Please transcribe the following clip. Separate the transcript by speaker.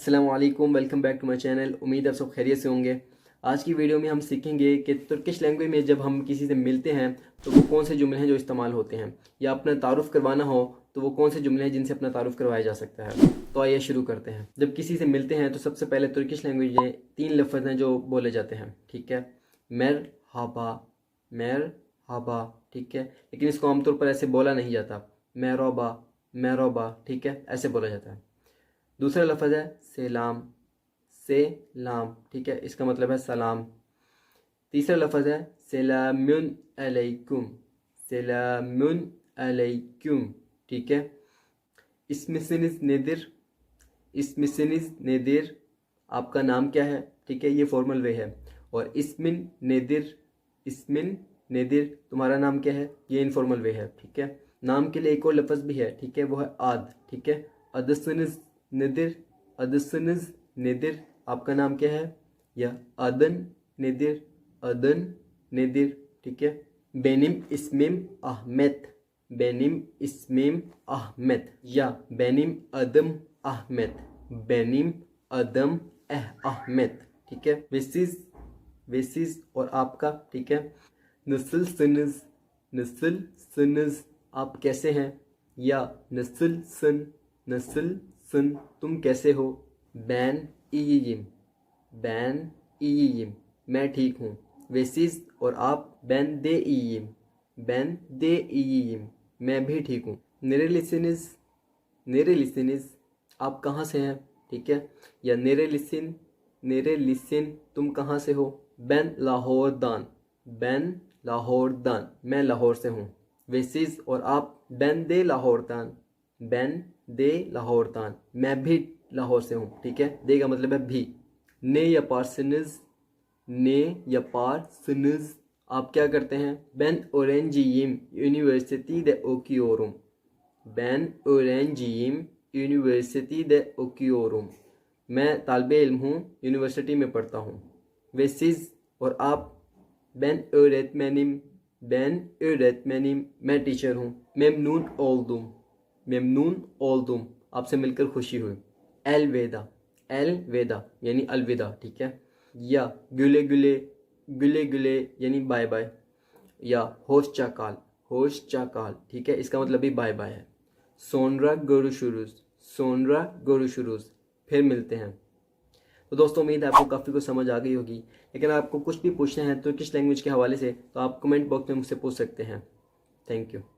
Speaker 1: अस्सलाम वालेकुम, welcome back to my channel. उम्मीद है आप सब खैरियत से होंगे। आज की वीडियो में हम सीखेंगे कि तुर्किश लैंग्वेज में जब हम किसी से मिलते हैं तो वो कौन से जुमले हैं जो इस्तेमाल होते हैं, या अपना तारुफ़ करवाना हो तो वो कौन से जुमले हैं जिनसे अपना तारुफ़ करवाया जा सकता है। तो आइए शुरू करते हैं। जब किसी से मिलते हैं तो सबसे पहले तुर्किश लैंग्वेज में 3 लफ्ज़ हैं जो बोले जाते हैं, ठीक है। मेरहबा, मेरहबा, ठीक है। लेकिन इसको आमतौर पर ऐसे बोला नहीं जाता, मेरहबा, मेरहबा, ठीक है, ऐसे बोला जाता है। दूसरा लफ्ज़ है सेलाम, सेलाम, ठीक है, इसका मतलब है सलाम। तीसरा लफ्ज़ है सलामुन अलैकुम, सलामुन अलैकुम, ठीक है। इस्मिसिनिस नेदिर, इस्मिसिनिस नेदिर, आपका नाम क्या है, ठीक है, ये फॉर्मल वे है। और इस्मिन नेदिर, इस्मिन नेदिर, तुम्हारा नाम क्या है, ये इनफॉर्मल वे है, ठीक है। नाम के लिए एक और लफ्ज़ भी है, ठीक है, वो है आद, ठीक है। अदसनिस नेदिर, अदसनिस नेदिर, आपका नाम क्या है, या अदन नेदिर, अदन नेदिर, ठीक है। बेनिम इस्मिम अहमद, बेनिम इस्मिम अहमद, या बेनिम अदम अहमद, बेनिम अदम अहमद, ठीक है। वेसिस, वेसिस और आपका, ठीक है। नस्ल सनज, नस्ल सनज, आप कैसे हैं, या नस्ल सन, नस्ल सन, तुम कैसे हो। बैन ईयिम, बैन ईयिम, मैं ठीक हूँ। वेसिस और आप बैन दे ईयिम, बैन दे ईयिम, मैं भी ठीक हूँ। नेरे लिसनिस, नेरे लिसनिस, आप कहाँ से हैं, ठीक है। या नेरे लिसिन, नेरे लिसिन, तुम कहाँ से हो। बैन लाहौर दान, बैन लाहौर दान, मैं लाहौर से हूँ। वेसिस और आप बैन दे लाहौर दान, बैन दे लाहौर दान, मैं भी लाहौर से हूँ, ठीक है। दे का मतलब है भी। ने या पार्सनिज, ने या पार्सनिज, आप क्या करते हैं। बैन ओरेंजियम यूनिवर्सिटी दे ओकियोरुम, बैन ओरेंजियम यूनिवर्सिटी दे ओकियोरुम, मैं तालिबे इल्म हूँ, यूनिवर्सिटी में पढ़ता हूँ। वेसिस और आप बैन öğretmenim, बैन öğretmenim, मैं टीचर हूँ। मेमनून ओल्दुम, मेमनून ओल्दुम, आपसे मिलकर खुशी हुई। अलविदा, अलविदा यानी अलविदा, ठीक है। या güle güle, güle güle यानी बाय बाय। या होशचा काल, होशचा काल, ठीक है, इसका मतलब भी बाय बाय है। सोनरा görüşürüz, सोनरा görüşürüz, फिर मिलते हैं। तो दोस्तों उम्मीद है आपको काफ़ी कुछ समझ आ गई होगी। लेकिन आपको कुछ भी पूछना है तुर्किश लैंग्वेज के हवाले से तो आप कमेंट बॉक्स में मुझसे पूछ सकते हैं। Thank you.